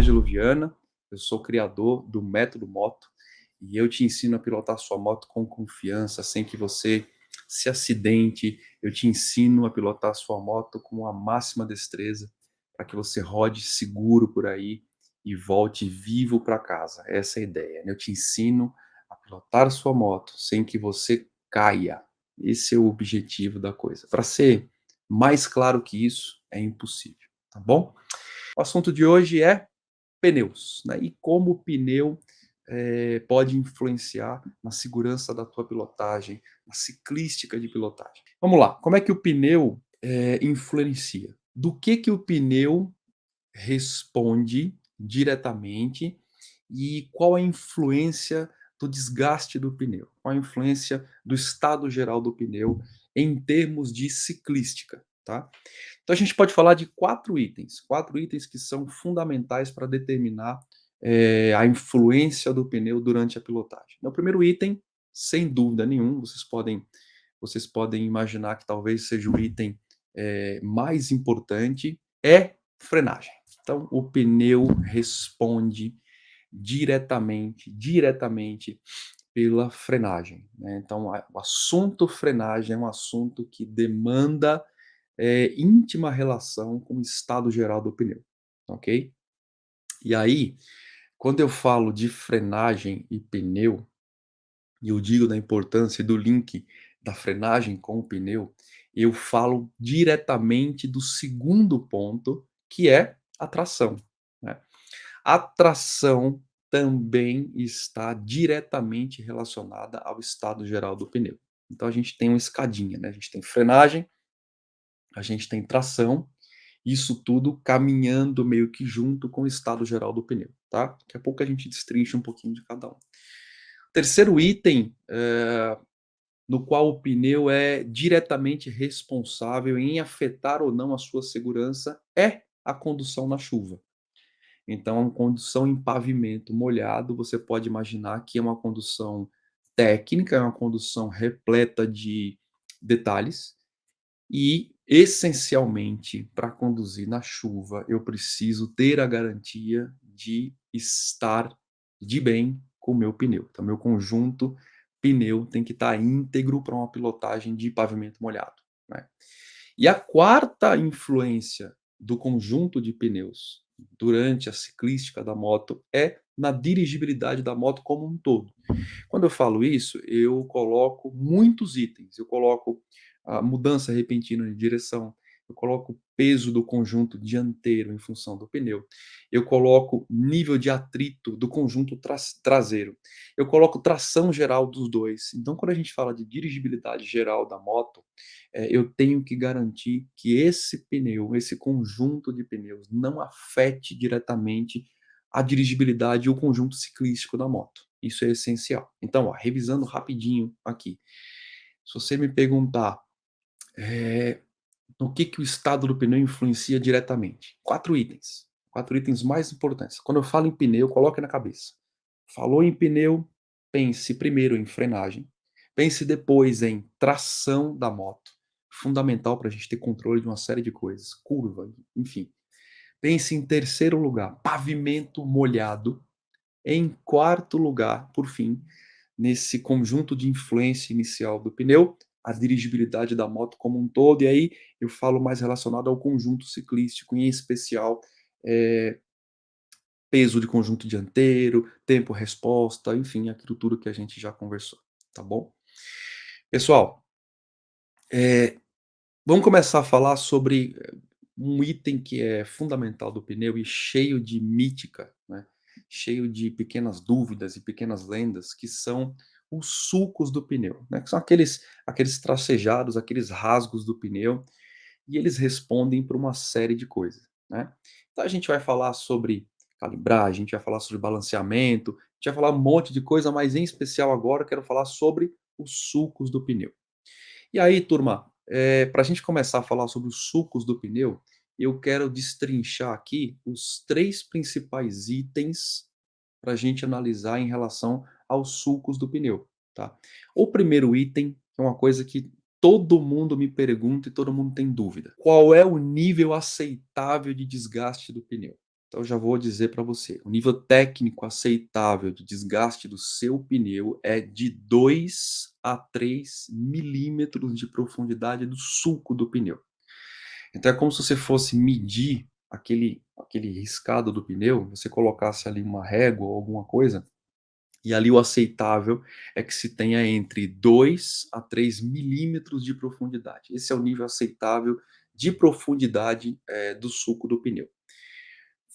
Ângelo Viana, eu sou criador do Método Moto e eu te ensino a pilotar sua moto com confiança, sem que você se acidente. Eu te ensino a pilotar sua moto com a máxima destreza, para que você rode seguro por aí e volte vivo para casa. Essa é a ideia, né? Eu te ensino a pilotar sua moto sem que você caia. Esse é o objetivo da coisa. Para ser mais claro que isso, é impossível, tá bom? O assunto de hoje é pneus, né? E como o pneu pode influenciar na segurança da tua pilotagem, na ciclística de pilotagem. Vamos lá, como é que o pneu influencia? Do que o pneu responde diretamente e qual a influência do desgaste do pneu? Qual a influência do estado geral do pneu em termos de ciclística, tá? Então a gente pode falar de quatro itens que são fundamentais para determinar a influência do pneu durante a pilotagem. Então, o primeiro item, sem dúvida nenhuma, vocês podem imaginar que talvez seja o item mais importante, é frenagem. Então, o pneu responde diretamente pela frenagem, né? Então, o assunto frenagem é um assunto que demanda íntima relação com o estado geral do pneu, ok? E aí, quando eu falo de frenagem e pneu, e eu digo da importância do link da frenagem com o pneu, eu falo diretamente do segundo ponto, que é a tração, né? A tração também está diretamente relacionada ao estado geral do pneu. Então a gente tem uma escadinha, né? A gente tem frenagem, a gente tem tração, isso tudo caminhando meio que junto com o estado geral do pneu, tá? Daqui a pouco a gente destrincha um pouquinho de cada um. Terceiro item, no qual o pneu é diretamente responsável em afetar ou não a sua segurança, é a condução na chuva. Então, a condução em pavimento molhado, você pode imaginar que é uma condução técnica, é uma condução repleta de detalhes, e, essencialmente, para conduzir na chuva, eu preciso ter a garantia de estar de bem com o meu pneu. Então, meu conjunto pneu tem que estar íntegro para uma pilotagem de pavimento molhado, né? E a quarta influência do conjunto de pneus durante a ciclística da moto é na dirigibilidade da moto como um todo. Quando eu falo isso, eu coloco muitos itens. Eu coloco a mudança repentina de direção, eu coloco o peso do conjunto dianteiro em função do pneu, eu coloco nível de atrito do conjunto traseiro, eu coloco tração geral dos dois. Então, quando a gente fala de dirigibilidade geral da moto, eu tenho que garantir que esse pneu, esse conjunto de pneus, não afete diretamente a dirigibilidade e o conjunto ciclístico da moto. Isso é essencial. Então, ó, revisando rapidinho aqui. Se você me perguntar no que o estado do pneu influencia diretamente, quatro itens mais importantes. Quando eu falo em pneu, coloque na cabeça. Falou em pneu, pense primeiro em frenagem, pense depois em tração da moto, fundamental para a gente ter controle de uma série de coisas, curva, enfim. Pense em terceiro lugar, pavimento molhado. Em quarto lugar, por fim, nesse conjunto de influência inicial do pneu, a dirigibilidade da moto como um todo, e aí eu falo mais relacionado ao conjunto ciclístico, em especial, eh, peso de conjunto dianteiro, tempo-resposta, enfim, aquilo tudo que a gente já conversou, tá bom? Pessoal, vamos começar a falar sobre um item que é fundamental do pneu e cheio de mítica, né, cheio de pequenas dúvidas e pequenas lendas, que são os sulcos do pneu, né, que são aqueles tracejados, aqueles rasgos do pneu, e eles respondem por uma série de coisas, né. Então a gente vai falar sobre calibragem, a gente vai falar sobre balanceamento, a gente vai falar um monte de coisa, mas em especial agora eu quero falar sobre os sulcos do pneu. E aí, turma, para a gente começar a falar sobre os sulcos do pneu, eu quero destrinchar aqui os três principais itens para a gente analisar em relação aos sulcos do pneu, tá? O primeiro item é uma coisa que todo mundo me pergunta e todo mundo tem dúvida. Qual é o nível aceitável de desgaste do pneu? Então eu já vou dizer para você, o nível técnico aceitável de desgaste do seu pneu é de 2 a 3 milímetros de profundidade do sulco do pneu. Então é como se você fosse medir aquele riscado do pneu, você colocasse ali uma régua ou alguma coisa, e ali o aceitável é que se tenha entre 2 a 3 milímetros de profundidade. Esse é o nível aceitável de profundidade, do sulco do pneu.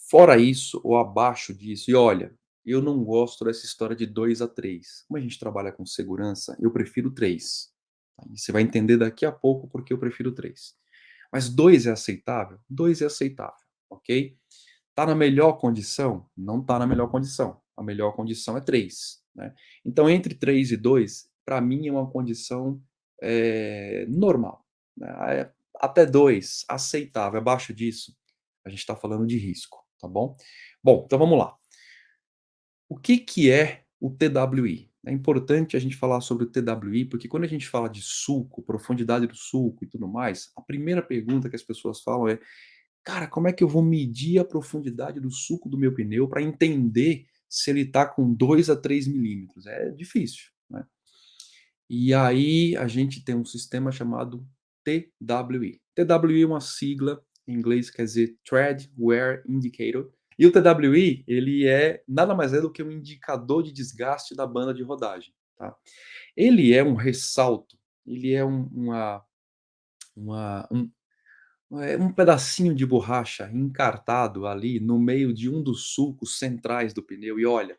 Fora isso ou abaixo disso, e olha, eu não gosto dessa história de 2 a 3. Como a gente trabalha com segurança, eu prefiro 3. Tá, e você vai entender daqui a pouco porque eu prefiro 3. Mas 2 é aceitável? 2 é aceitável, ok? Tá na melhor condição? Não tá na melhor condição. A melhor condição é 3, né. Então entre 3 e 2, para mim é uma condição, normal, né, até 2, aceitável, abaixo disso, a gente está falando de risco, tá bom? Bom, então vamos lá. O que que é o TWI? É importante a gente falar sobre o TWI, porque quando a gente fala de sulco, profundidade do sulco e tudo mais, a primeira pergunta que as pessoas falam é: "Cara, como é que eu vou medir a profundidade do sulco do meu pneu para entender se ele está com 2 a 3 milímetros?" É difícil, né. E aí a gente tem um sistema chamado TWI. TWI é uma sigla, em inglês quer dizer Tread Wear Indicator, e o TWI ele é nada mais é do que um indicador de desgaste da banda de rodagem, tá. Ele é um ressalto, ele é uma um pedacinho de borracha encartado ali no meio de um dos sulcos centrais do pneu e olha,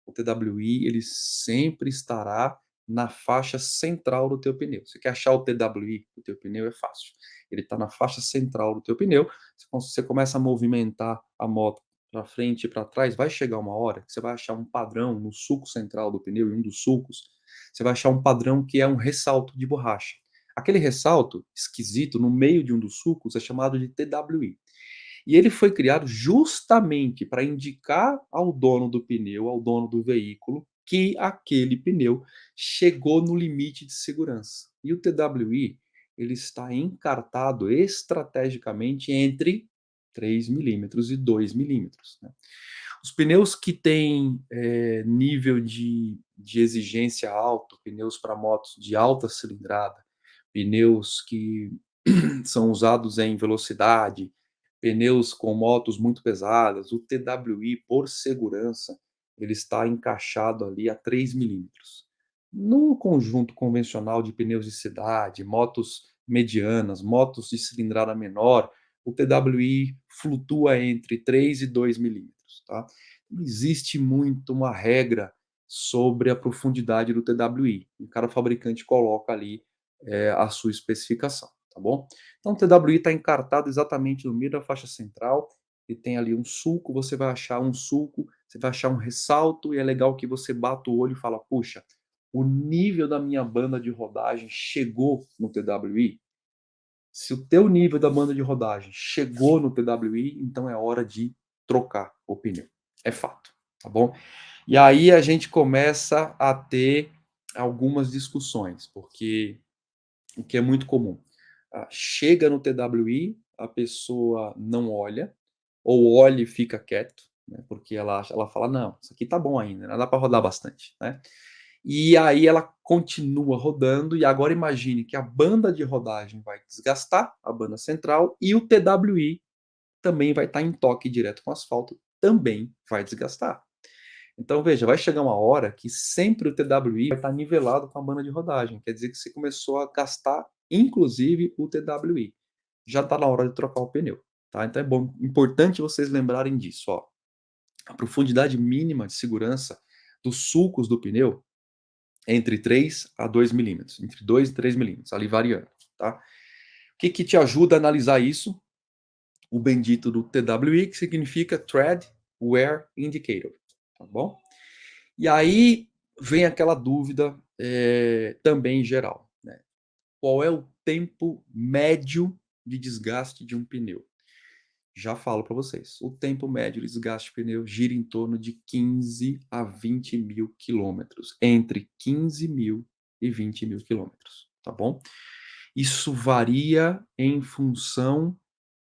o TWI ele sempre estará na faixa central do teu pneu. Você quer achar o TWI do teu pneu é fácil. Ele está na faixa central do teu pneu, você começa a movimentar a moto para frente e para trás, vai chegar uma hora que você vai achar um padrão no sulco central do pneu, em um dos sulcos, você vai achar um padrão que é um ressalto de borracha. Aquele ressalto esquisito no meio de um dos sulcos é chamado de TWI. E ele foi criado justamente para indicar ao dono do pneu, ao dono do veículo, que aquele pneu chegou no limite de segurança. E o TWI, ele está encartado estrategicamente entre 3 milímetros e 2 milímetros, né. Os pneus que têm, nível de exigência alto, pneus para motos de alta cilindrada, pneus que são usados em velocidade, pneus com motos muito pesadas, o TWI, por segurança, ele está encaixado ali a 3 milímetros. No conjunto convencional de pneus de cidade, motos medianas, motos de cilindrada menor, o TWI flutua entre 3 e 2 milímetros, tá. Não existe muito uma regra sobre a profundidade do TWI, e cada fabricante coloca ali, a sua especificação, tá bom? Então o TWI está encartado exatamente no meio da faixa central, e tem ali um sulco, você vai achar um sulco, você vai achar um ressalto, e é legal que você bata o olho e fala: "Puxa, o nível da minha banda de rodagem chegou no TWI?" Se o teu nível da banda de rodagem chegou no TWI, então é hora de trocar o pneu. É fato, tá bom? E aí a gente começa a ter algumas discussões, porque o que é muito comum, chega no TWI, a pessoa não olha, ou olha e fica quieto, né, porque ela fala: "Não, isso aqui tá bom ainda, né, dá para rodar bastante", né. E aí ela continua rodando e agora imagine que a banda de rodagem vai desgastar, a banda central, e o TWI também vai estar em toque direto com o asfalto, também vai desgastar. Então veja, vai chegar uma hora que sempre o TWI vai estar nivelado com a banda de rodagem, quer dizer que você começou a gastar inclusive o TWI. Já está na hora de trocar o pneu, tá. Então é bom importante vocês lembrarem disso, ó. A profundidade mínima de segurança dos sulcos do pneu é entre 3 a 2 milímetros, entre 2 e 3 milímetros, ali variando, tá. O que que te ajuda a analisar isso? O bendito do TWI, que significa Tread Wear Indicator, tá bom? E aí vem aquela dúvida, também geral, né, qual é o tempo médio de desgaste de um pneu? Já falo para vocês, o tempo médio de desgaste de pneu gira em torno de 15 a 20 mil quilômetros, entre 15.000 e 20.000 quilômetros, tá bom? Isso varia em função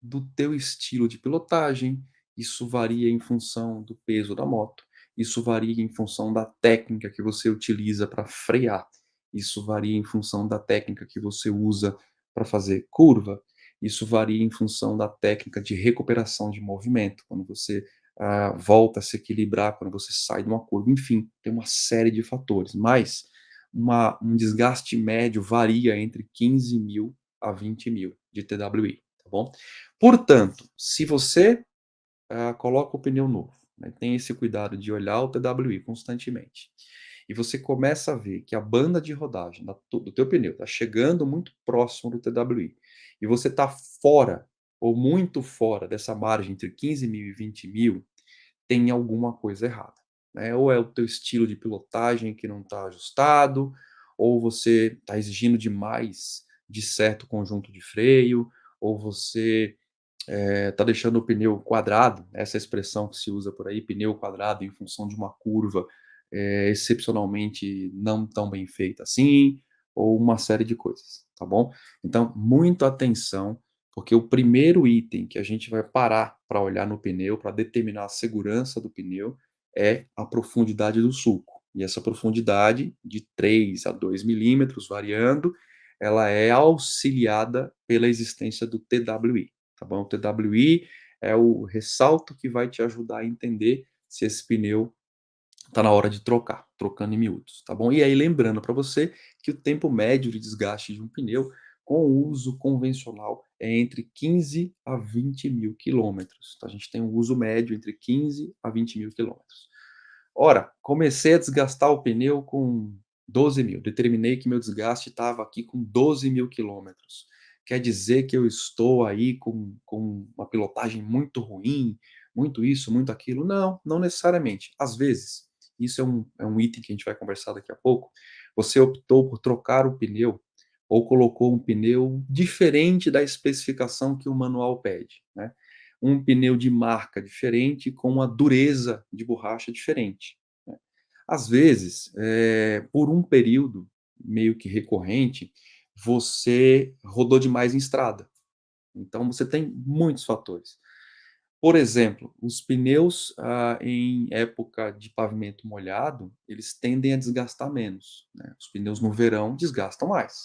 do teu estilo de pilotagem, Isso varia em função do peso da moto, isso varia em função da técnica que você utiliza para frear, isso varia em função da técnica que você usa para fazer curva, isso varia em função da técnica de recuperação de movimento, quando você, volta a se equilibrar, quando você sai de uma curva, enfim, tem uma série de fatores, mas um desgaste médio varia entre 15.000 a 20.000 de TWI, tá bom? Portanto, se você coloca o pneu novo, né, tem esse cuidado de olhar o TWI constantemente, e você começa a ver que a banda de rodagem do teu pneu está chegando muito próximo do TWI, e você está fora, ou muito fora dessa margem entre 15.000 e 20.000, tem alguma coisa errada, né? Ou é o teu estilo de pilotagem que não está ajustado, ou você está exigindo demais de certo conjunto de freio, ou você tá deixando o pneu quadrado, essa expressão que se usa por aí, pneu quadrado em função de uma curva, excepcionalmente não tão bem feita assim, ou uma série de coisas, tá bom? Então, muita atenção, porque o primeiro item que a gente vai parar para olhar no pneu, para determinar a segurança do pneu, é a profundidade do sulco. E essa profundidade, de 3 a 2 milímetros, variando, ela é auxiliada pela existência do TWI. Tá bom? O TWI é o ressalto que vai te ajudar a entender se esse pneu está na hora de trocar, trocando em miúdos, tá bom? E aí lembrando para você que o tempo médio de desgaste de um pneu com o uso convencional é entre 15 a 20 mil quilômetros. Então a gente tem um uso médio entre 15 a 20 mil quilômetros. Ora, comecei a desgastar o pneu com 12.000, determinei que meu desgaste estava aqui com 12.000 quilômetros. Quer dizer que eu estou aí com uma pilotagem muito ruim, muito isso, muito aquilo? Não, não necessariamente. Às vezes, isso é um item que a gente vai conversar daqui a pouco, você optou por trocar o pneu ou colocou um pneu diferente da especificação que o manual pede, né? Um pneu de marca diferente com uma dureza de borracha diferente, né. Às vezes, por um período meio que recorrente, você rodou demais em estrada, então você tem muitos fatores. Por exemplo, os pneus, em época de pavimento molhado, eles tendem a desgastar menos, né, os pneus no verão desgastam mais.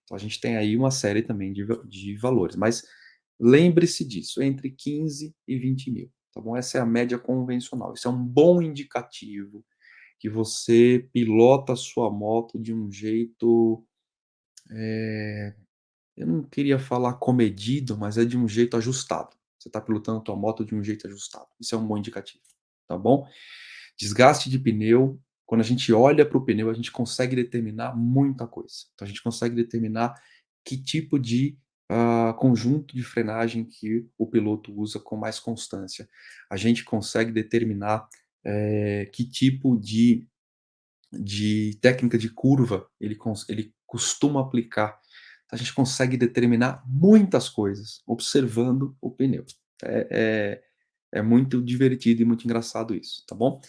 Então a gente tem aí uma série também de valores, mas lembre-se disso, entre 15 e 20.000, tá bom? Essa é a média convencional, isso é um bom indicativo que você pilota a sua moto de um jeito, eh, eu não queria falar comedido, mas é de um jeito ajustado. Você está pilotando a tua moto de um jeito ajustado, isso é um bom indicativo, tá bom? Desgaste de pneu, quando a gente olha para o pneu, a gente consegue determinar muita coisa. Então a gente consegue determinar que tipo de, conjunto de frenagem que o piloto usa com mais constância. A gente consegue determinar, que tipo de técnica de curva ele costuma aplicar. A gente consegue determinar muitas coisas observando o pneu. É é muito divertido e muito engraçado isso, tá bom?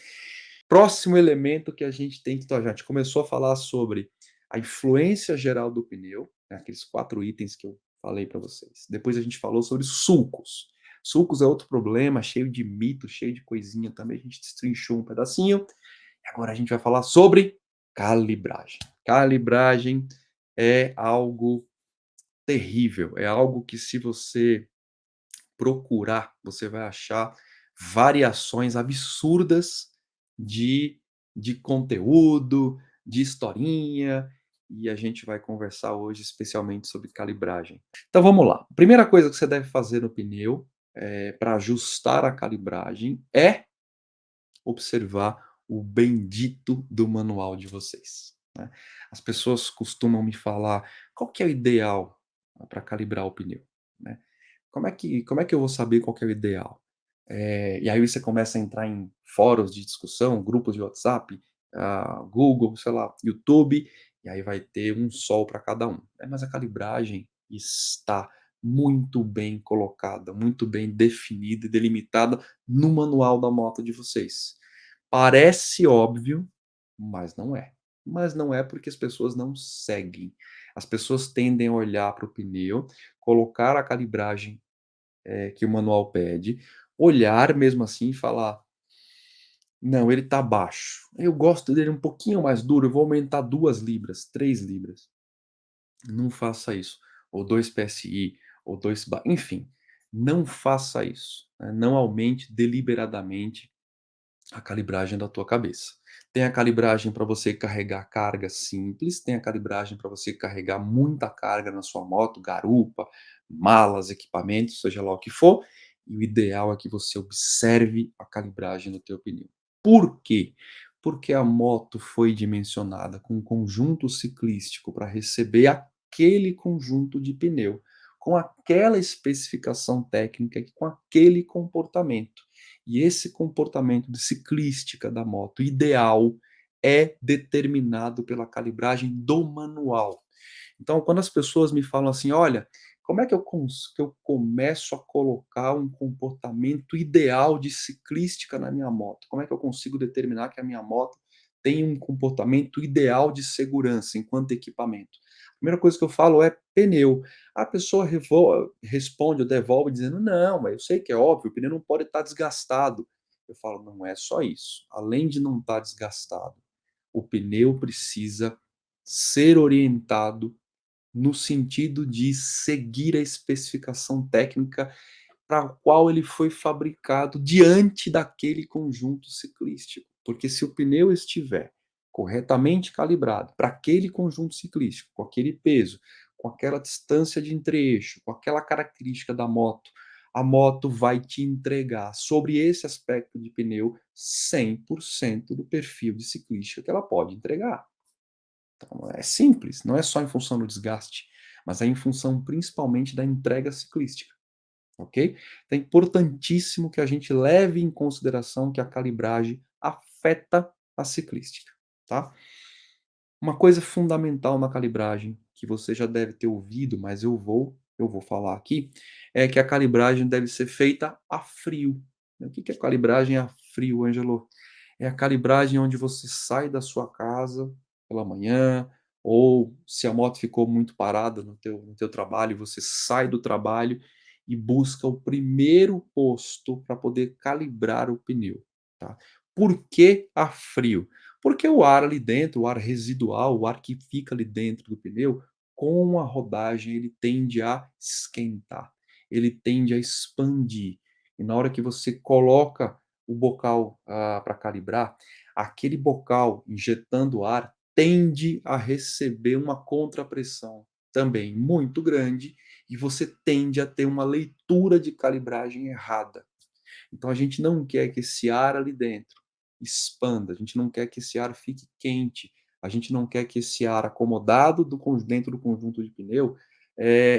Próximo elemento que a gente tem que então, a gente começou a falar sobre a influência geral do pneu, né, aqueles 4 itens que eu falei para vocês. Depois a gente falou sobre sulcos. Sulcos é outro problema, cheio de mito, cheio de coisinha também, a gente destrinchou um pedacinho. E agora a gente vai falar sobre calibragem. Calibragem é algo terrível, é algo que se você procurar, você vai achar variações absurdas de conteúdo, de historinha, e a gente vai conversar hoje especialmente sobre calibragem. Então vamos lá. A primeira coisa que você deve fazer no pneu, para ajustar a calibragem é observar o bendito do manual de vocês, né. As pessoas costumam me falar: "Qual que é o ideal para calibrar o pneu?", né. Como é que eu vou saber qual que é o ideal? E aí você começa a entrar em fóruns de discussão, grupos de WhatsApp, Google, sei lá, YouTube, e aí vai ter um sol para cada um, né. Mas a calibragem está muito bem colocada, muito bem definida e delimitada no manual da moto de vocês. Parece óbvio, mas não é. Mas não é porque as pessoas não seguem. As pessoas tendem a olhar para o pneu, colocar a calibragem que o manual pede, olhar mesmo assim e falar: "Não, ele tá baixo. Eu gosto dele um pouquinho mais duro, eu vou aumentar 2 libras, 3 libras". Não faça isso. Ou 2 PSI, ou 2 enfim, não faça isso, né, não aumente deliberadamente a calibragem da tua cabeça. Tem a calibragem para você carregar carga simples, tem a calibragem para você carregar muita carga na sua moto, garupa, malas, equipamentos, seja lá o que for, e o ideal é que você observe a calibragem do teu pneu. Por quê? Porque a moto foi dimensionada com um conjunto ciclístico para receber aquele conjunto de pneu, com aquela especificação técnica, com aquele comportamento. E esse comportamento de ciclística da moto ideal é determinado pela calibragem do manual. Então, quando as pessoas me falam assim: "Olha, como é que eu começo a colocar um comportamento ideal de ciclística na minha moto? Como é que eu consigo determinar que a minha moto tem um comportamento ideal de segurança enquanto equipamento?". A primeira coisa que eu falo é pneu. A pessoa responde ou devolve dizendo: "Não, mas eu sei que é óbvio, o pneu não pode estar desgastado". Eu falo: "Não é só isso. Além de não estar desgastado, o pneu precisa ser orientado no sentido de seguir a especificação técnica para a qual ele foi fabricado diante daquele conjunto ciclístico. Porque se o pneu estiver corretamente calibrado para aquele conjunto ciclístico, com aquele peso, com aquela distância de entre-eixo, com aquela característica da moto, a moto vai te entregar sobre esse aspecto de pneu 100% do perfil de ciclística que ela pode entregar. Então é simples, não é só em função do desgaste, mas é em função principalmente da entrega ciclística, ok? Então é importantíssimo que a gente leve em consideração que a calibragem afeta a ciclística, tá? Uma coisa fundamental na calibragem, que você já deve ter ouvido, mas eu vou falar aqui, é que a calibragem deve ser feita a frio. O que que é calibragem a frio, Ângelo? É a calibragem onde você sai da sua casa pela manhã, ou se a moto ficou muito parada no teu trabalho, você sai do trabalho e busca o primeiro posto para poder calibrar o pneu, tá. Por que a frio? Porque o ar ali dentro, o ar residual, o ar que fica ali dentro do pneu, com a rodagem ele tende a esquentar, ele tende a expandir. E na hora que você coloca o bocal, para calibrar, aquele bocal injetando ar tende a receber uma contrapressão também muito grande, e você tende a ter uma leitura de calibragem errada. Então a gente não quer que esse ar ali dentro expanda, a gente não quer que esse ar fique quente, a gente não quer que esse ar acomodado dentro do conjunto de pneu,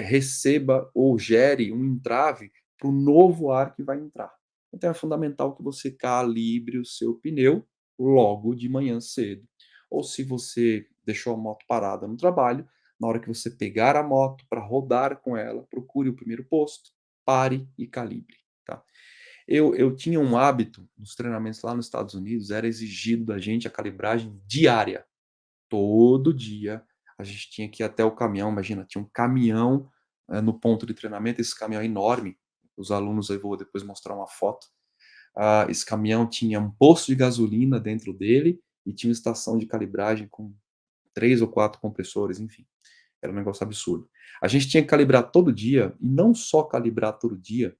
receba ou gere um entrave para o novo ar que vai entrar. Então é fundamental que você calibre o seu pneu logo de manhã cedo. Ou se você deixou a moto parada no trabalho, na hora que você pegar a moto para rodar com ela, procure o primeiro posto, pare e calibre, tá? Eu tinha um hábito nos treinamentos lá nos Estados Unidos, era exigido da gente a calibragem diária. Todo dia a gente tinha que ir até o caminhão, imagina, tinha um caminhão, no ponto de treinamento, esse caminhão é enorme, os alunos, eu vou depois mostrar uma foto. Esse caminhão tinha um posto de gasolina dentro dele e tinha uma estação de calibragem com 3 ou 4 compressores, enfim, era um negócio absurdo. A gente tinha que calibrar todo dia, e não só calibrar todo dia,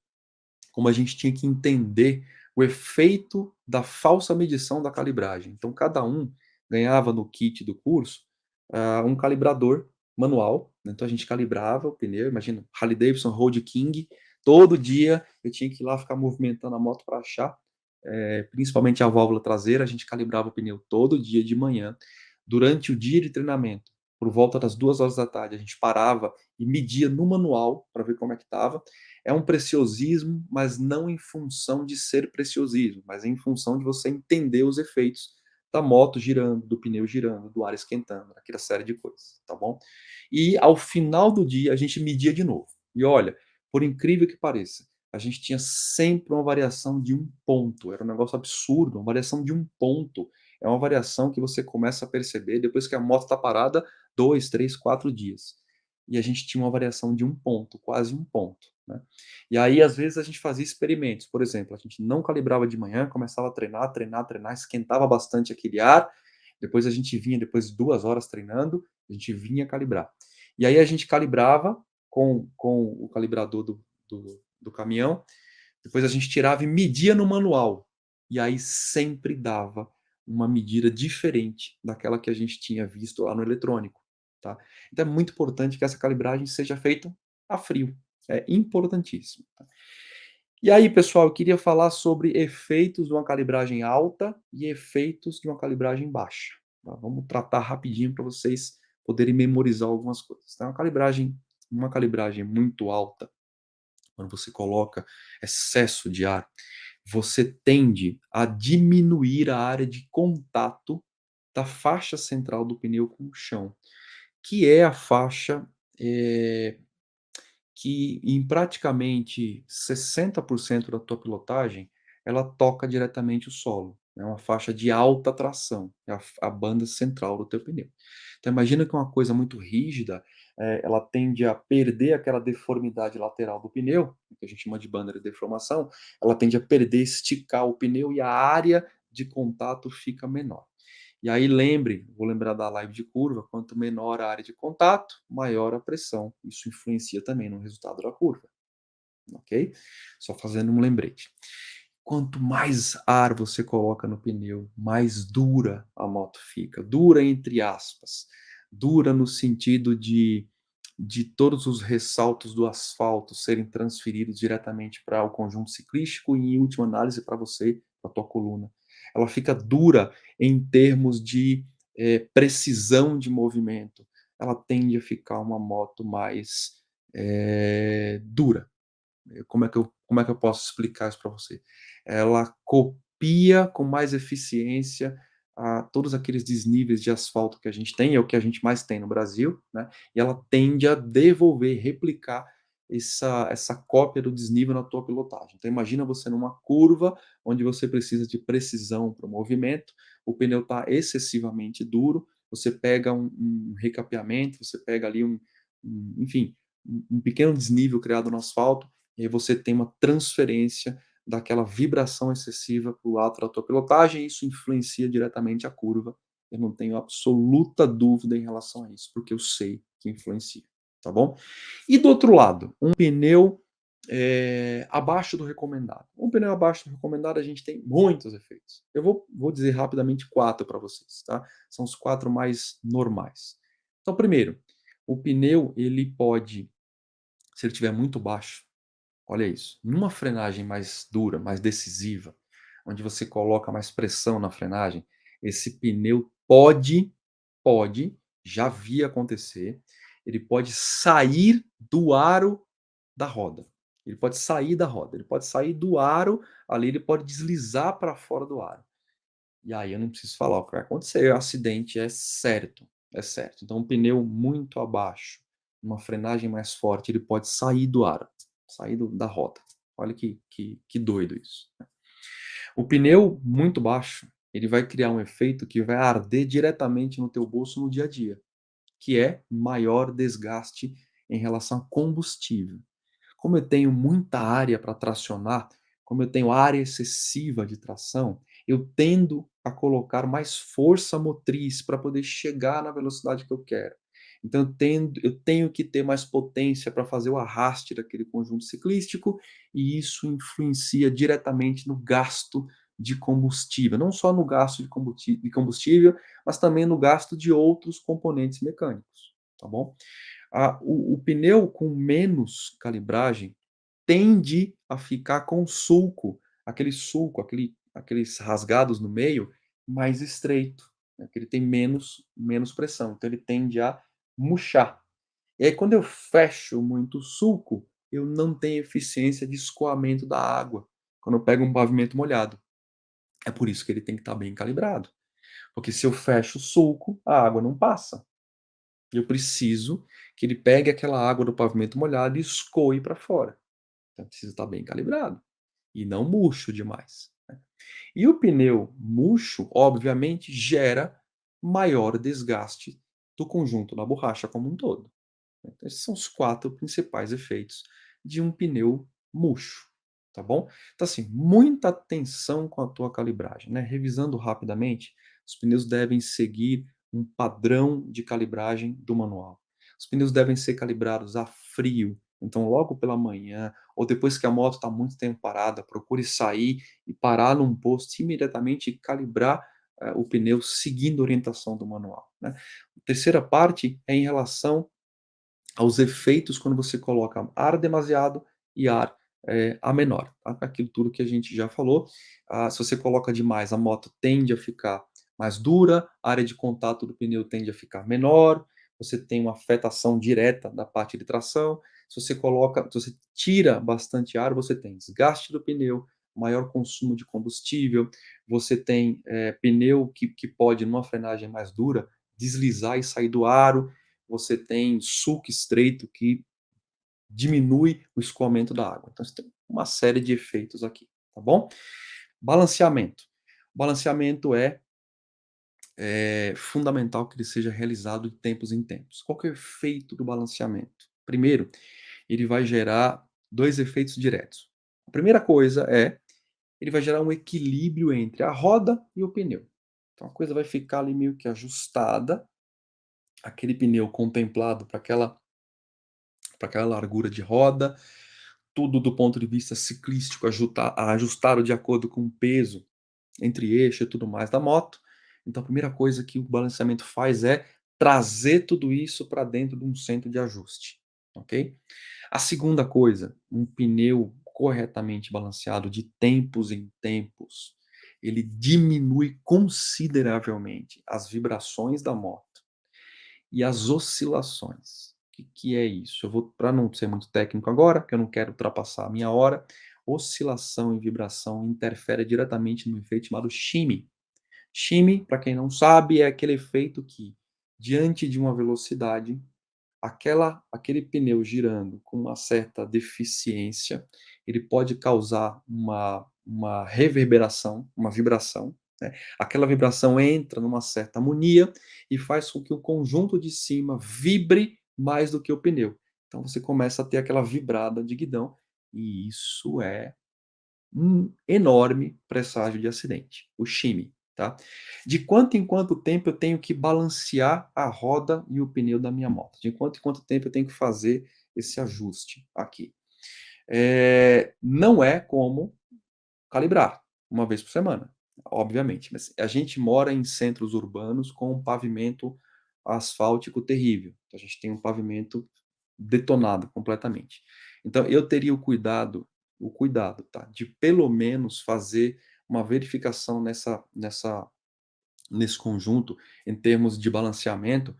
como a gente tinha que entender o efeito da falsa medição da calibragem. Então, cada um ganhava no kit do curso, um calibrador manual, né, então a gente calibrava o pneu, imagina, Harley Davidson Road King, todo dia eu tinha que ir lá ficar movimentando a moto para achar, principalmente a válvula traseira, a gente calibrava o pneu todo dia de manhã. Durante o dia de treinamento, por volta das 2 horas da tarde, a gente parava e media no manual para ver como é que estava. É um preciosismo, mas não em função de ser preciosismo, mas em função de você entender os efeitos da moto girando, do pneu girando, do ar esquentando, aquela série de coisas, tá bom? E ao final do dia a gente media de novo. E olha, por incrível que pareça, a gente tinha sempre uma variação de um ponto, era um negócio absurdo, uma variação de um ponto. É uma variação que você começa a perceber depois que a moto está parada 2, 3, 4 dias. E a gente tinha uma variação de um ponto, quase um ponto. né. E aí, às vezes, a gente fazia experimentos, por exemplo, a gente não calibrava de manhã, começava a treinar, treinar, treinar, esquentava bastante aquele ar, depois a gente vinha, depois de 2 horas treinando, a gente vinha calibrar. E aí a gente calibrava com o calibrador do caminhão, depois a gente tirava e media no manual, e aí sempre dava uma medida diferente daquela que a gente tinha visto lá no eletrônico, tá. Então é muito importante que essa calibragem seja feita a frio, é importantíssimo, tá. E aí, pessoal, eu queria falar sobre efeitos de uma calibragem alta e efeitos de uma calibragem baixa, tá. Vamos tratar rapidinho para vocês poderem memorizar algumas coisas, tá. Uma calibragem muito alta, quando você coloca excesso de ar, você tende a diminuir a área de contato da faixa central do pneu com o chão, que é a faixa, eh, que em praticamente 60% da tua pilotagem, ela toca diretamente o solo. É uma faixa de alta tração, é a banda central do teu pneu. Então imagina que uma coisa muito rígida, ela tende a perder aquela deformidade lateral do pneu, que a gente chama de banda de deformação, ela tende a perder, esticar o pneu e a área de contato fica menor. E aí lembre, vou lembrar da live de curva, quanto menor a área de contato, maior a pressão. Isso influencia também no resultado da curva, ok? Só fazendo um lembrete. Quanto mais ar você coloca no pneu, mais dura a moto fica. Dura entre aspas. Dura no sentido de todos os ressaltos do asfalto serem transferidos diretamente para o conjunto ciclístico e, em última análise, para você, para a tua coluna. Ela fica dura em termos de precisão de movimento. Ela tende a ficar uma moto mais dura. Como é que eu posso explicar isso para você? Ela copia com mais eficiência todos aqueles desníveis de asfalto que a gente tem, é o que a gente mais tem no Brasil, né, e ela tende a devolver, replicar essa cópia do desnível na tua pilotagem. Então imagina você numa curva, onde você precisa de precisão para o movimento, o pneu está excessivamente duro, você pega um recapeamento, você pega ali enfim, um pequeno desnível criado no asfalto, e aí você tem uma transferência daquela vibração excessiva para o ato da tua pilotagem, e isso influencia diretamente a curva. Eu não tenho absoluta dúvida em relação a isso, porque eu sei que influencia, tá bom? E do outro lado, um pneu abaixo do recomendado. Um pneu abaixo do recomendado, a gente tem muitos efeitos. Eu vou dizer rapidamente 4 para vocês, tá? São os 4 mais normais. Então, primeiro, o pneu, ele pode, se ele estiver muito baixo, olha isso, numa frenagem mais dura, mais decisiva, onde você coloca mais pressão na frenagem, esse pneu pode, já vi acontecer, ele pode sair do aro da roda. Ele pode sair da roda, ele pode sair do aro, ali ele pode deslizar para fora do aro. E aí eu não preciso falar o que vai acontecer, o acidente é certo, é certo. Então um pneu muito abaixo, uma frenagem mais forte, ele pode sair do aro, sair da roda. Olha que doido isso, né. O pneu muito baixo, ele vai criar um efeito que vai arder diretamente no teu bolso no dia a dia, que é maior desgaste em relação a combustível. Como eu tenho muita área para tracionar, como eu tenho área excessiva de tração, eu tendo a colocar mais força motriz para poder chegar na velocidade que eu quero. Então eu tenho que ter mais potência para fazer o arraste daquele conjunto ciclístico, e isso influencia diretamente no gasto de combustível, não só no gasto de combustível, mas também no gasto de outros componentes mecânicos, tá bom? O pneu com menos calibragem tende a ficar com aquele sulco, aqueles rasgados no meio, mais estreito, né, que ele tem menos pressão, então ele tende a murchar. E aí quando eu fecho muito o sulco, eu não tenho eficiência de escoamento da água, quando eu pego um pavimento molhado. É por isso que ele tem que estar bem calibrado, porque se eu fecho o sulco, a água não passa. Eu preciso que ele pegue aquela água do pavimento molhado e escoe para fora. Então precisa estar bem calibrado e não murcho demais, né. E o pneu murcho, obviamente, gera maior desgaste do conjunto da borracha como um todo, né. Então esses são os 4 principais efeitos de um pneu murcho, tá bom? Então assim, muita atenção com a tua calibragem, né. Revisando rapidamente, os pneus devem seguir um padrão de calibragem do manual. Os pneus devem ser calibrados a frio, então logo pela manhã ou depois que a moto está muito tempo parada, procure sair e parar num posto imediatamente e calibrar, o pneu seguindo a orientação do manual, né. A terceira parte é em relação aos efeitos quando você coloca ar demasiado e ar, a menor, tá. Aquilo tudo que a gente já falou, se você coloca demais, a moto tende a ficar mais dura, a área de contato do pneu tende a ficar menor, você tem uma afetação direta da parte de tração. Se você tira bastante ar, você tem desgaste do pneu, maior consumo de combustível, você tem, pneu que pode, numa frenagem mais dura, deslizar e sair do aro, você tem sulco estreito que diminui o escoamento da água. Então você tem uma série de efeitos aqui, tá bom? Balanceamento. Balanceamento é fundamental que ele seja realizado de tempos em tempos. Qual que é o efeito do balanceamento? Primeiro, ele vai gerar 2 efeitos diretos. A primeira coisa ele vai gerar um equilíbrio entre a roda e o pneu. Então a coisa vai ficar ali meio que ajustada, aquele pneu contemplado para aquela largura de roda, tudo do ponto de vista ciclístico ajustado de acordo com o peso entre eixo e tudo mais da moto. Então a primeira coisa que o balanceamento faz é trazer tudo isso para dentro de um centro de ajuste, ok? A segunda coisa, um pneu corretamente balanceado de tempos em tempos, ele diminui consideravelmente as vibrações da moto e as oscilações. O que que é isso? Eu vou, para não ser muito técnico agora, que eu não quero ultrapassar a minha hora, oscilação e vibração interfere diretamente no efeito chamado shimmy. Shimmy, para quem não sabe, é aquele efeito que, diante de uma velocidade, aquele pneu girando com uma certa deficiência, ele pode causar uma reverberação, uma vibração, né. Aquela vibração entra numa certa harmonia e faz com que o conjunto de cima vibre mais do que o pneu. Então você começa a ter aquela vibrada de guidão, e isso é um enorme presságio de acidente, o shimmy, tá. De quanto em quanto tempo eu tenho que balancear a roda e o pneu da minha moto? De quanto em quanto tempo eu tenho que fazer esse ajuste aqui? Não é como calibrar uma vez por semana, obviamente, mas a gente mora em centros urbanos com um pavimento asfáltico terrível, então a gente tem um pavimento detonado completamente. Então eu teria o cuidado, tá, de pelo menos fazer uma verificação nesse conjunto, em termos de balanceamento,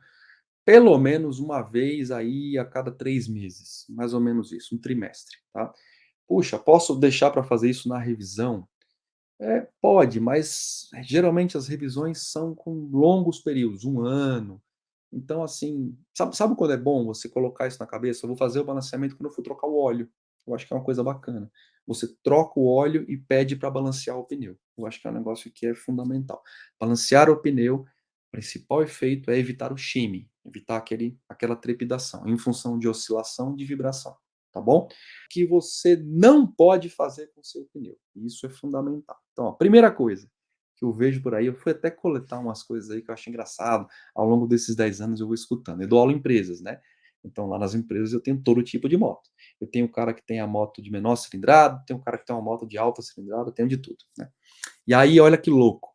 pelo menos uma vez aí a cada 3 meses, mais ou menos isso, um trimestre, tá. Puxa, posso deixar para fazer isso na revisão? Pode, mas geralmente as revisões são com longos períodos, um ano. Então, assim, sabe quando é bom você colocar isso na cabeça? Eu vou fazer o balanceamento quando eu for trocar o óleo. Eu acho que é uma coisa bacana. Você troca o óleo e pede para balancear o pneu. Eu acho que é um negócio que é fundamental. Balancear o pneu, o principal efeito é evitar o shimmy, evitar aquela trepidação, em função de oscilação, de vibração, tá bom? Que você não pode fazer com o seu pneu. Isso é fundamental. Então, ó, primeira coisa que eu vejo por aí, eu fui até coletar umas coisas aí que eu acho engraçado, ao longo desses 10 anos eu vou escutando. Eu dou aula em empresas, né. Então lá nas empresas eu tenho todo tipo de moto. Eu tenho o cara que tem a moto de menor cilindrada, tem o cara que tem uma moto de alta cilindrada, eu tenho de tudo, né. E aí olha que louco,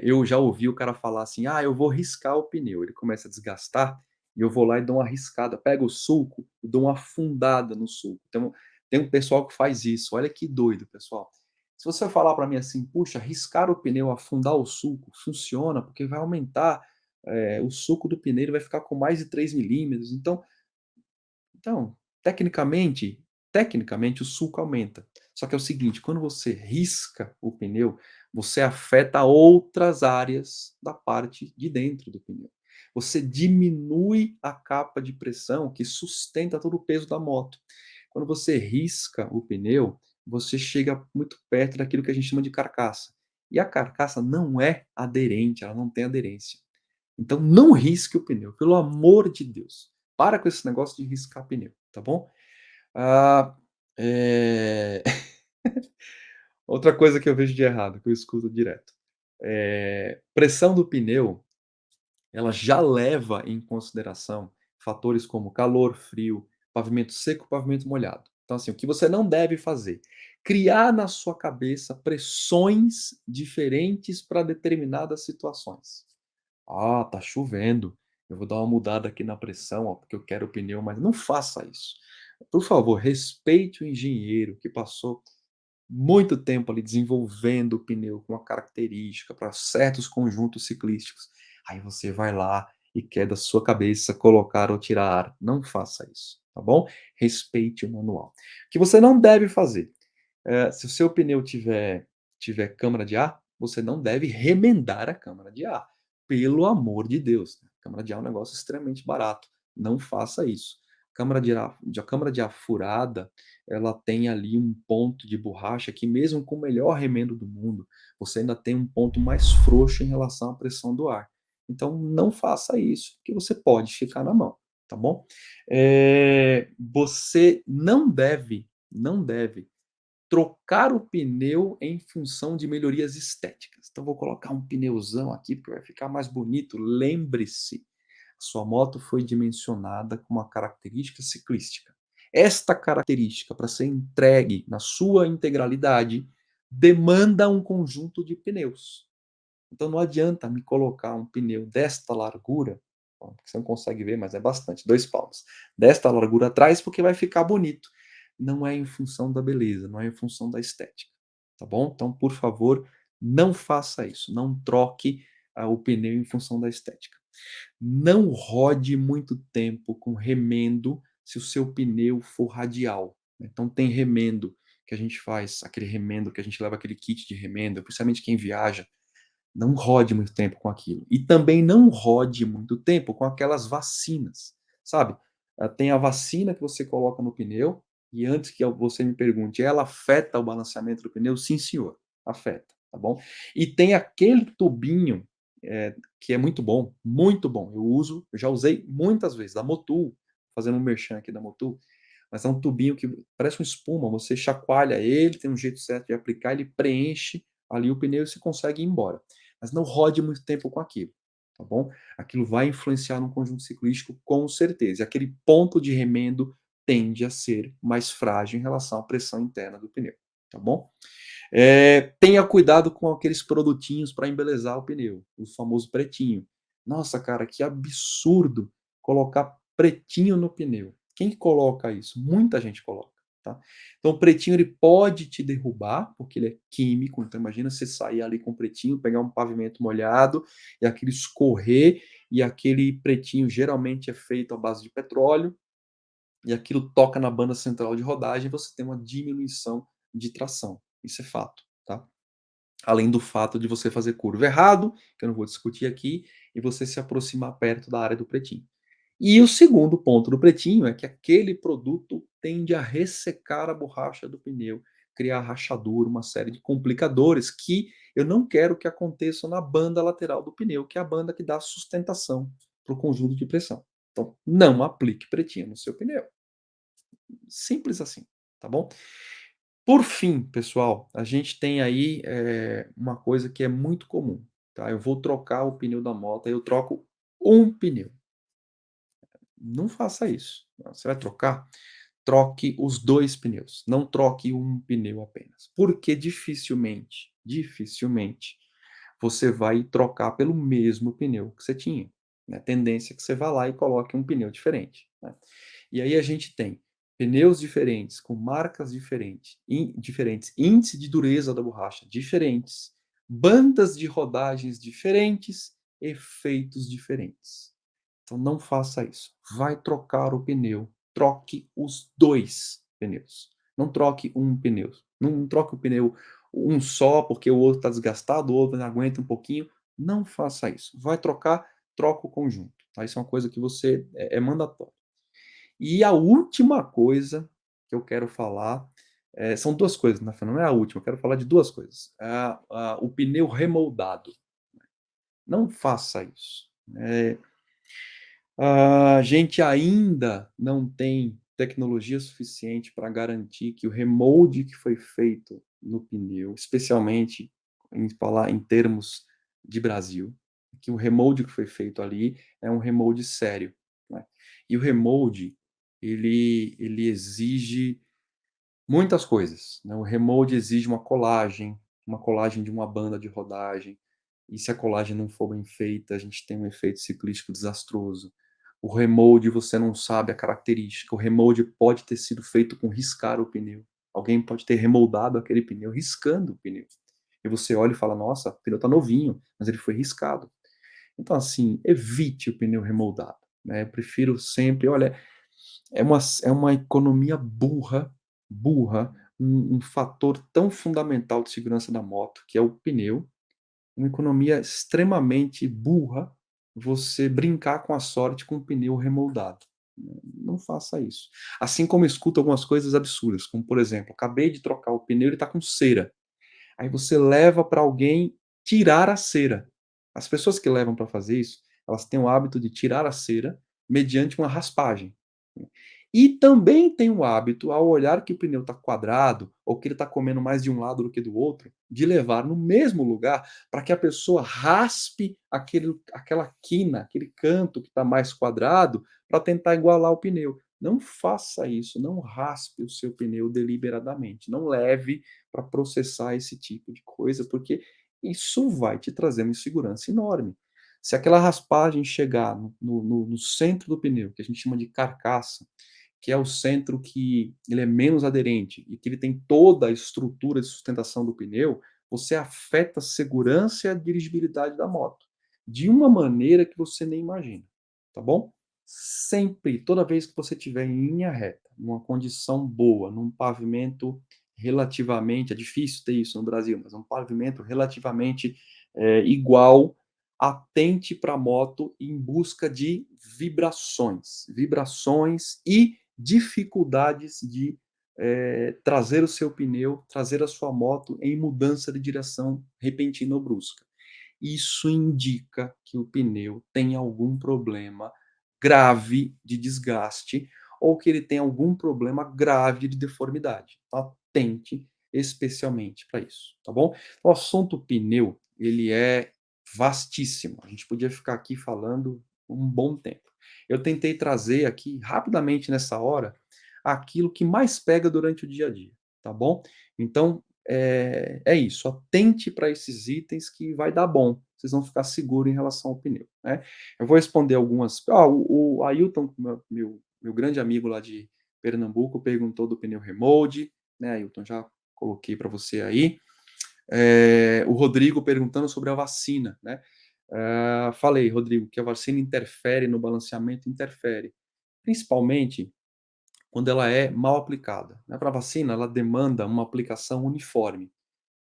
eu já ouvi o cara falar assim: "Ah, eu vou riscar o pneu", ele começa a desgastar, e eu vou lá e dou uma riscada, pego o sulco e dou uma afundada no sulco. Tem um pessoal que faz isso, olha que doido pessoal. Se você falar para mim assim: "Puxa, riscar o pneu, afundar o sulco", funciona, porque vai aumentar, o sulco do pneu, ele vai ficar com mais de 3 milímetros, então, tecnicamente o sulco aumenta. Só que é o seguinte, quando você risca o pneu, você afeta outras áreas da parte de dentro do pneu. Você diminui a capa de pressão que sustenta todo o peso da moto. Quando você risca o pneu, você chega muito perto daquilo que a gente chama de carcaça. E a carcaça não é aderente, ela não tem aderência. Então não risque o pneu, pelo amor de Deus. Para com esse negócio de riscar pneu, tá bom? Ah, eh, outra coisa que eu vejo de errado, que eu escuto direto, pressão do pneu, ela já leva em consideração fatores como calor, frio, pavimento seco, pavimento molhado. Então, assim, o que você não deve fazer, criar na sua cabeça pressões diferentes para determinadas situações. "Ah, tá chovendo, eu vou dar uma mudada aqui na pressão, ó, porque eu quero o pneu mais", não faça isso. Por favor, respeite o engenheiro que passou muito tempo ali desenvolvendo o pneu com uma característica para certos conjuntos ciclísticos. Aí você vai lá e quer da sua cabeça colocar ou tirar ar. Não faça isso, tá bom? Respeite o manual. O que você não deve fazer, se o seu pneu tiver câmara de ar, você não deve remendar a câmara de ar. Pelo amor de Deus, né? Câmara de ar é um negócio extremamente barato. Não faça isso. A câmara de ar furada, ela tem ali um ponto de borracha que mesmo com o melhor remendo do mundo, você ainda tem um ponto mais frouxo em relação à pressão do ar. Então não faça isso, porque você pode ficar na mão, tá bom? Você não deve trocar o pneu em função de melhorias estéticas. Então vou colocar um pneuzão aqui, porque vai ficar mais bonito. Lembre-se, a sua moto foi dimensionada com uma característica ciclística. Esta característica, para ser entregue na sua integralidade, demanda um conjunto de pneus. Então não adianta me colocar um pneu desta largura, ó, que você não consegue ver, mas é bastante, 2 palmos, desta largura atrás, porque vai ficar bonito. Não é em função da beleza, não é em função da estética, tá bom? Então, por favor, não faça isso, não troque, o pneu em função da estética. Não rode muito tempo com remendo se o seu pneu for radial, né. Então tem remendo que a gente faz, aquele remendo que a gente leva aquele kit de remendo, principalmente quem viaja, não rode muito tempo com aquilo. E também não rode muito tempo com aquelas vacinas, sabe. Tem a vacina que você coloca no pneu, e antes que você me pergunte: "Ela afeta o balanceamento do pneu?" Sim, senhor, afeta, tá bom. E tem aquele tubinho, que é muito bom, eu já usei muitas vezes, da Motul, fazendo um merchan aqui da Motul, mas é um tubinho que parece uma espuma, você chacoalha ele, tem um jeito certo de aplicar, ele preenche ali o pneu e você consegue ir embora. Mas não rode muito tempo com aquilo, tá bom? Aquilo vai influenciar no conjunto ciclístico com certeza. E aquele ponto de remendo tende a ser mais frágil em relação à pressão interna do pneu, tá bom? Tenha cuidado com aqueles produtinhos para embelezar o pneu, o famoso pretinho. Nossa, cara, que absurdo colocar pretinho no pneu. Quem que coloca isso? Muita gente coloca, tá. Então o pretinho ele pode te derrubar, porque ele é químico, então imagina você sair ali com pretinho, pegar um pavimento molhado e aquele escorrer, e aquele pretinho geralmente é feito à base de petróleo, e aquilo toca na banda central de rodagem e você tem uma diminuição de tração. Isso é fato, tá. Além do fato de você fazer curva errado, que eu não vou discutir aqui, e você se aproximar perto da área do pretinho. E o segundo ponto do pretinho é que aquele produto tende a ressecar a borracha do pneu, criar rachadura, uma série de complicadores que eu não quero que aconteçam na banda lateral do pneu, que é a banda que dá sustentação para o conjunto de pressão. Então, não aplique pretinho no seu pneu. Simples assim, tá bom? Por fim, pessoal, a gente tem aí, uma coisa que é muito comum, tá? Eu vou trocar o pneu da moto, aí eu troco um pneu. Não faça isso. Você vai trocar, troque os 2 pneus, não troque um pneu apenas, porque dificilmente você vai trocar pelo mesmo pneu que você tinha, né, a tendência é que você vá lá e coloque um pneu diferente, né. E aí a gente tem pneus diferentes, com marcas diferentes, índice de dureza da borracha diferentes, bandas de rodagens diferentes, efeitos diferentes. Então não faça isso. Vai trocar o pneu, troque os 2 pneus. Não troque um pneu. Não troque o pneu um só, porque o outro está desgastado, o outro não aguenta um pouquinho. Não faça isso. Vai trocar, troca o conjunto, tá. Isso é uma coisa que você é mandatório. E a última coisa que eu quero falar, são 2 coisas, né, não é a última, eu quero falar de 2 coisas. O pneu remoldado. Não faça isso. A gente ainda não tem tecnologia suficiente para garantir que o remold que foi feito no pneu, especialmente em falar em termos de Brasil, que o remold que foi feito ali é um remold sério, né. E o remold, ele exige muitas coisas, né, o remold exige uma colagem de uma banda de rodagem, e se a colagem não for bem feita, a gente tem um efeito ciclístico desastroso. O remold você não sabe a característica, o remold pode ter sido feito com riscar o pneu. Alguém pode ter remoldado aquele pneu riscando o pneu. E você olha e fala: "Nossa, o pneu está novinho", mas ele foi riscado. Então assim, evite o pneu remoldado, né, eu prefiro sempre olha, é uma economia burra, um fator tão fundamental de segurança da moto, que é o pneu, uma economia extremamente burra, você brincar com a sorte com o pneu remoldado. Não faça isso. Assim como eu escuto algumas coisas absurdas, como por exemplo, acabei de trocar o pneu, ele está com cera. Aí você leva para alguém tirar a cera. As pessoas que levam para fazer isso, elas têm o hábito de tirar a cera mediante uma raspagem. E também tem o hábito, ao olhar que o pneu está quadrado, ou que ele está comendo mais de um lado do que do outro, de levar no mesmo lugar para que a pessoa raspe aquela quina, aquele canto que está mais quadrado, para tentar igualar o pneu. Não faça isso, não raspe o seu pneu deliberadamente, não leve para processar esse tipo de coisa, porque isso vai te trazer uma insegurança enorme. Se aquela raspagem chegar no centro do pneu, que a gente chama de carcaça, que é o centro que ele é menos aderente e que ele tem toda a estrutura de sustentação do pneu, você afeta a segurança e a dirigibilidade da moto, de uma maneira que você nem imagina, tá bom? Sempre, toda vez que você estiver em linha reta, numa condição boa, num pavimento relativamente é difícil ter isso no Brasil, mas um pavimento relativamente, igual, atente para a moto em busca de vibrações e dificuldades de, trazer o seu pneu, trazer a sua moto em mudança de direção repentina ou brusca. Isso indica que o pneu tem algum problema grave de desgaste ou que ele tem algum problema grave de deformidade. Então, atente especialmente para isso, tá bom? O assunto pneu, ele é vastíssimo. A gente podia ficar aqui falando um bom tempo. Eu tentei trazer aqui rapidamente nessa hora aquilo que mais pega durante o dia a dia, tá bom? Então, é isso, atente para esses itens que vai dar bom, vocês vão ficar seguros em relação ao pneu, né. Eu vou responder algumas o Ailton, meu grande amigo lá de Pernambuco, perguntou do pneu remold, né, Ailton, já coloquei para você aí. O Rodrigo perguntando sobre a vacina, né. Falei, Rodrigo, que a vacina interfere no balanceamento, interfere. Principalmente quando ela é mal aplicada, né, para vacina, ela demanda uma aplicação uniforme.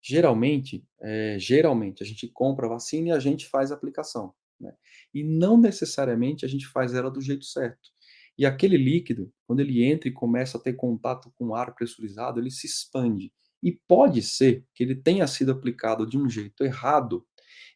Geralmente a gente compra a vacina e a gente faz a aplicação, né, e não necessariamente a gente faz ela do jeito certo. E aquele líquido, quando ele entra e começa a ter contato com o ar pressurizado, ele se expande. E pode ser que ele tenha sido aplicado de um jeito errado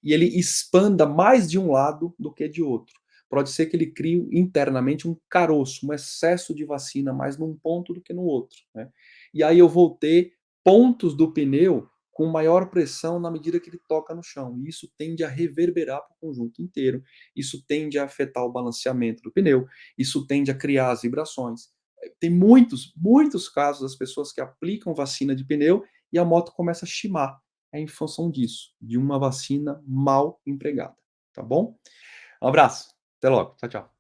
e ele expanda mais de um lado do que de outro. Pode ser que ele crie internamente um caroço, um excesso de vacina mais num ponto do que no outro, né. E aí eu vou ter pontos do pneu com maior pressão na medida que ele toca no chão, e isso tende a reverberar para o conjunto inteiro, isso tende a afetar o balanceamento do pneu, isso tende a criar as vibrações. Tem muitos casos das pessoas que aplicam vacina de pneu e a moto começa a chimar. É em função disso, de uma vacina mal empregada, tá bom? Um abraço, até logo, tchau, tchau.